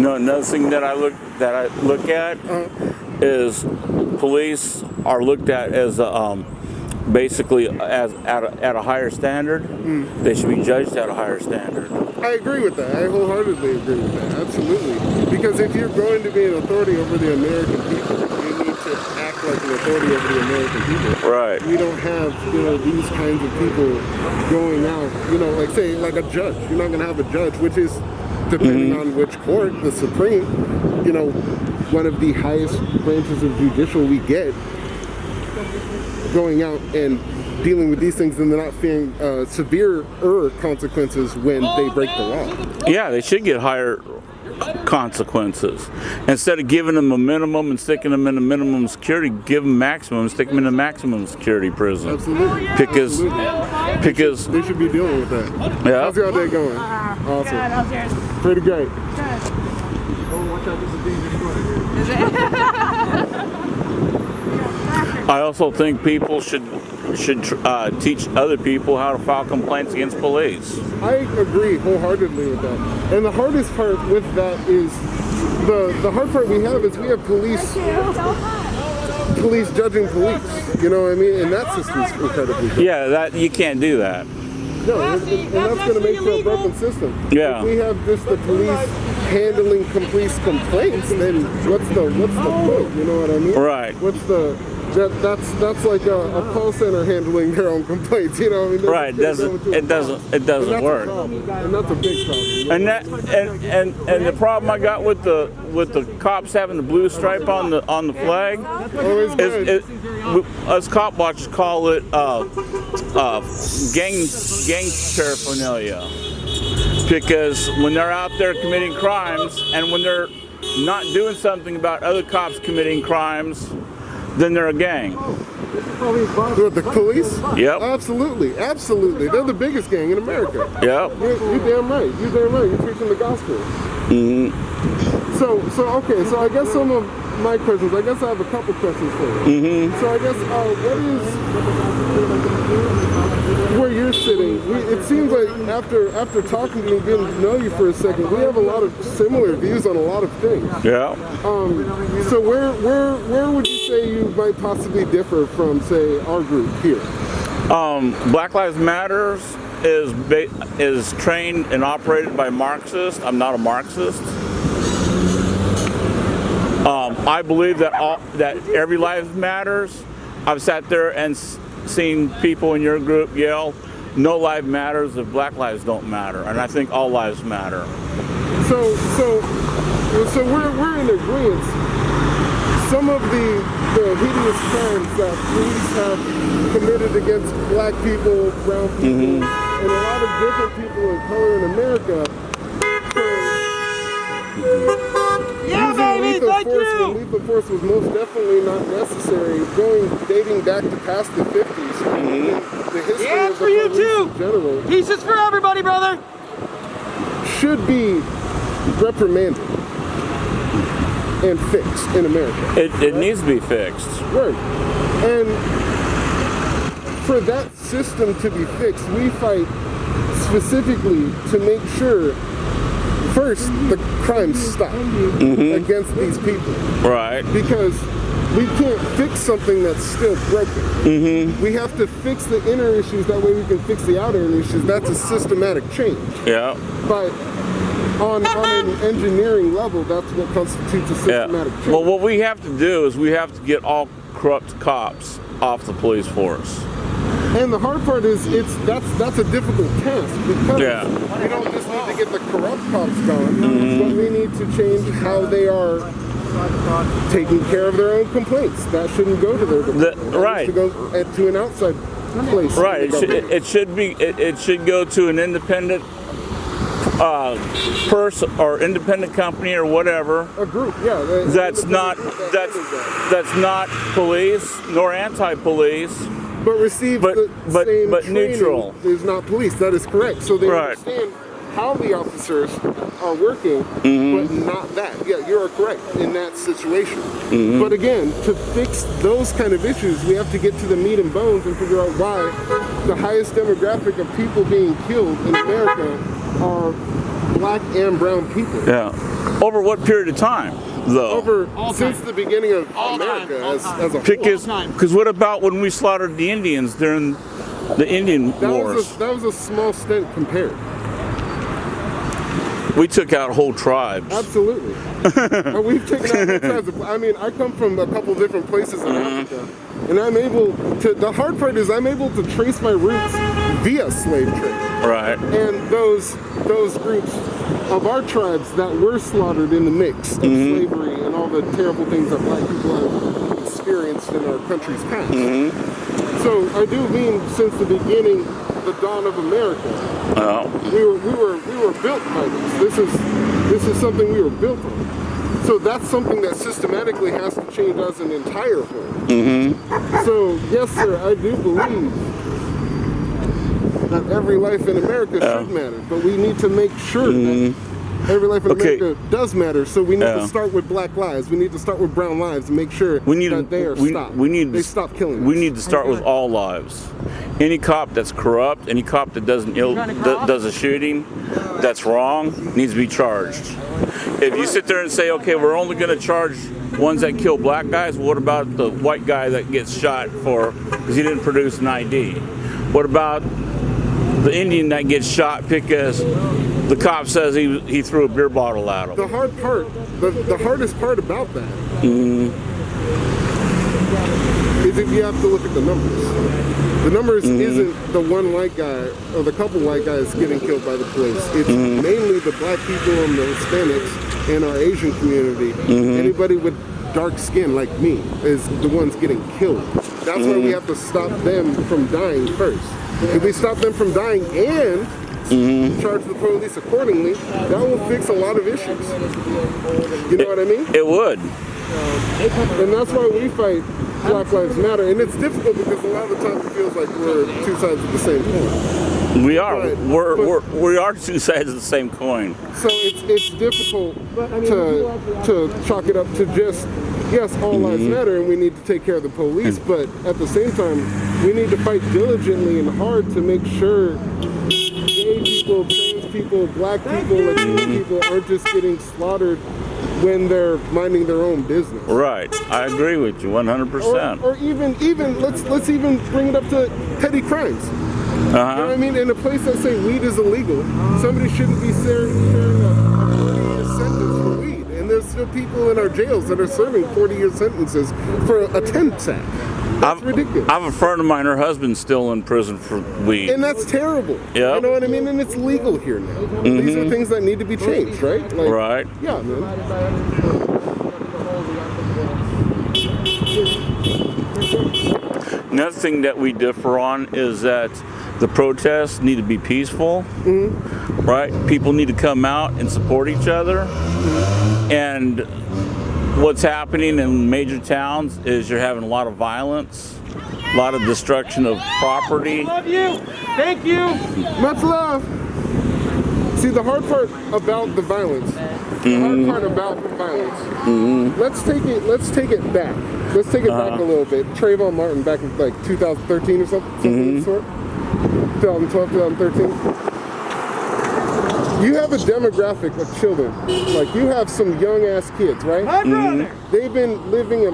No, another thing that I look at is police are looked at as basically as at a higher standard. They should be judged at a higher standard. I agree with that. I wholeheartedly agree with that. Absolutely. Because if you're going to be an authority over the American people, you need to act like an authority over the American people. Right. We don't have, these kinds of people going out, like say, like a judge. You're not going to have a judge, which is, depending on which court, the Supreme, one of the highest branches of judicial we get, going out and dealing with these things, and they're not fearing severe consequences when they break the law. Yeah, they should get higher consequences. Instead of giving them a minimum and sticking them in a minimum security, give them maximum, stick them in a maximum security prison. Absolutely. Because they should be dealing with that. Yeah. How's your day going? Awesome. Good. How's yours? Pretty great. Good. Oh, watch out! This is dangerous. Is it? I also think people should teach other people how to file complaints against police. I agree wholeheartedly with that. And the hardest part with that is the hard part we have is we have police judging police. You know what I mean? And that system's incredibly good. Yeah, that you can't do that. No, and that's going to make for a broken system. Yeah. If we have just the police handling police complaints, then what's the point? You know what I mean? Right. That's like a call center handling their own complaints. You know what I mean? Right. It doesn't work. And that's a big problem. And the problem I got with the cops having the blue stripe on the flag is us cop watchers call it gang paraphernalia, because when they're out there committing crimes and when they're not doing something about other cops committing crimes, then they're a gang. The police? Yep. Absolutely. They're the biggest gang in America. Yep. You're damn right. You're preaching the gospel. So I guess some of my questions, I guess I have a couple questions for you. So I guess, what is, where you're sitting, it seems like after talking to you and getting to know you for a second, we have a lot of similar views on a lot of things. Yeah. So where would you say you might possibly differ from, say, our group here? Black Lives Matter is trained and operated by Marxists. I'm not a Marxist. I believe that every life matters. I've sat there and seen people in your group yell, "No life matters if Black lives don't matter," and I think all lives matter. So we're in agreement. Some of the hideous crimes that police have committed against black people, brown people, and a lot of different people of color in America, when lethal force was most definitely not necessary, dating back to past the 50s. The history of the police in general. Pieces for everybody, brother. Should be reprimanded and fixed in America. It needs to be fixed. Right. And for that system to be fixed, we fight specifically to make sure, first, the crimes stop against these people. Right. Because we can't fix something that's still broken. We have to fix the inner issues, that way we can fix the outer issues. That's a systematic change. Yeah. But on an engineering level, that's what constitutes a systematic change. Well, what we have to do is we have to get all corrupt cops off the police force. And the hard part is that's a difficult task, because we don't just need to get the corrupt cops gone, but we need to change how they are taking care of their own complaints. That shouldn't go to their department. Right. To go to an outside place. Right. in the government. It should be. It should go to an independent person or independent company or whatever. A group, yeah. That's not that's not police nor anti-police. But receive but the same but training neutral. is not police. That is correct. So they Right. understand how the officers are working, but not that. Yeah, you are correct in that situation. But again, to fix those kind of issues, we have to get to the meat and bones and figure out why the highest demographic of people being killed in America are black and brown people. Yeah. Over what period of time, though? Since the beginning of America as a whole. Because what about when we slaughtered the Indians during the Indian Wars? That was a small stint compared. We took out whole tribes. Absolutely. We've taken out whole tribes. I mean, I come from a couple different places in Africa, and I'm able to, the hard part is I'm able to trace my roots via slave trade. Right. And those groups of our tribes that were slaughtered in the mix of slavery and all the terrible things that black people have experienced in our country's past. So I do mean since the beginning, the dawn of America, we were built by this. This is something we were built on. So that's something that systematically has to change as an entire whole. So yes, sir, I do believe that every life in America should matter, but we need to make sure that every life in America does matter. So we need to start with black lives. We need to start with brown lives and make sure that they are stopped. They stop killing us. We need to start with all lives. Any cop that's corrupt, any cop that does a shooting that's wrong, needs to be charged. If you sit there and say, okay, we're only going to charge ones that kill black guys, what about the white guy that gets shot because he didn't produce an ID? What about the Indian that gets shot because the cop says he threw a beer bottle at him? The hard part, the hardest part about that is if you have to look at the numbers. The numbers isn't the one white guy or the couple white guys getting killed by the police. It's mainly the black people and the Hispanics in our Asian community. Anybody with dark skin like me is the ones getting killed. That's why we have to stop them from dying first. If we stop them from dying and charge the police accordingly, that will fix a lot of issues. You know what I mean? It would. And that's why we fight Black Lives Matter. And it's difficult because a lot of the time it feels like we're two sides of the same coin. We are. We are two sides of the same coin. So it's difficult to chalk it up to just, yes, all lives matter and we need to take care of the police, but at the same time, we need to fight diligently and hard to make sure gay people, trans people, black people, Latino people aren't just getting slaughtered when they're minding their own business. Right. I agree with you 100%. Or even let's even bring it up to petty crimes. You know what I mean? In a place that say weed is illegal, somebody shouldn't be sharing a 40-year sentence for weed. And there's still people in our jails that are serving 40-year sentences for a 10 sack. That's ridiculous. I have a friend of mine, her husband's still in prison for weed. And that's terrible. Yep. You know what I mean? And it's legal here now. These are things that need to be changed, right? Like, right. Yeah, man. Another thing that we differ on is that the protests need to be peaceful, right? People need to come out and support each other. And what's happening in major towns is you're having a lot of violence, a lot of destruction of property. Love you. Thank you. Much love. See, the hard part about the violence, let's take it back. Let's take it back a little bit. Trayvon Martin back in like 2013 or something of the sort. 2012, 2013. You have a demographic of children. Like, you have some young ass kids, right? My brother. They've been living in